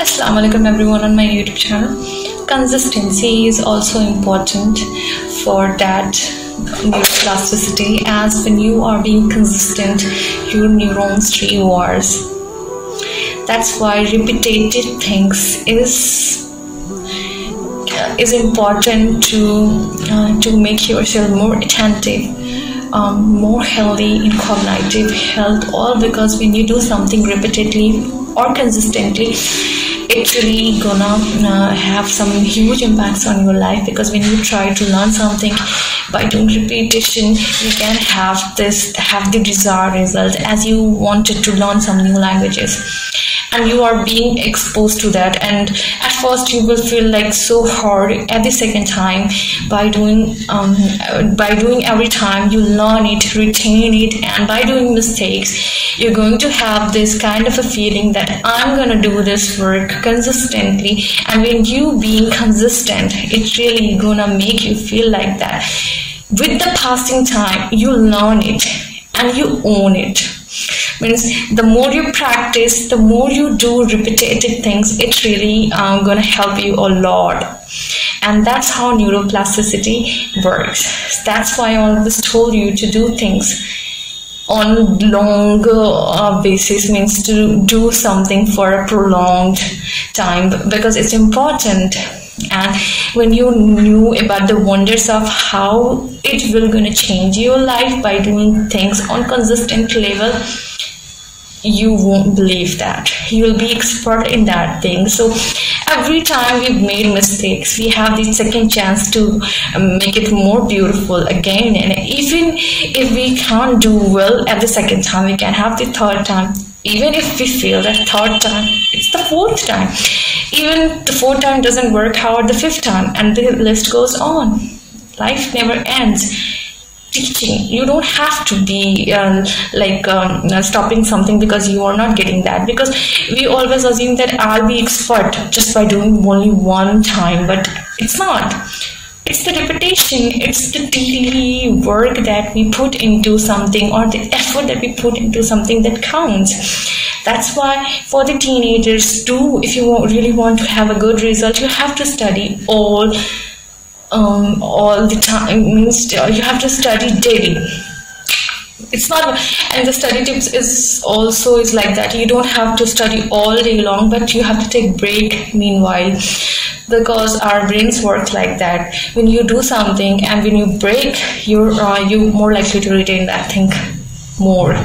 Assalamu alaikum everyone on my YouTube channel. Consistency is also important for that neuroplasticity, as when you are being consistent, your neurons rewires. That's why repetitive things is important to make yourself more attentive, more healthy in cognitive health, all because when you do something repeatedly or consistently, it's really gonna have some huge impacts on your life. Because when you try to learn something by doing repetition, you can have the desired result, as you wanted to learn some new languages and you are being exposed to that, and at first you will feel like so hard. At the second time, by doing every time, you learn it, retain it, and by doing mistakes, you're going to have this kind of a feeling that I'm gonna do this work consistently. And when you being consistent, it's really gonna make you feel like that. With the passing time, you learn it and you own it. Means the more you practice, the more you do repetitive things, it's really gonna help you a lot. And that's how neuroplasticity works. That's why I always told you to do things on longer basis, means to do something for a prolonged time, because it's important. And when you knew about the wonders of how it will gonna change your life by doing things on consistent level, you won't believe that. You will be expert in that thing. So every time we've made mistakes, we have the second chance to make it more beautiful again. And even if we can't do well at the second time, we can have the third time. Even if we fail the third time, it's the fourth time. Even the fourth time doesn't work, how the fifth time, and the list goes on. Life never ends. Teaching, you don't have to be stopping something because you are not getting that, because we always assume that I'll be expert just by doing only one time, but it's not. It's the repetition, it's the daily work that we put into something, or the effort that we put into something, that counts. That's why for the teenagers too, if you really want to have a good result, you have to study all the time. Means you have to study daily. It's not, and the study tips is like that. You don't have to study all day long, but you have to take break meanwhile, because our brains work like that. When you do something and when you break, you're more likely to retain that thing more.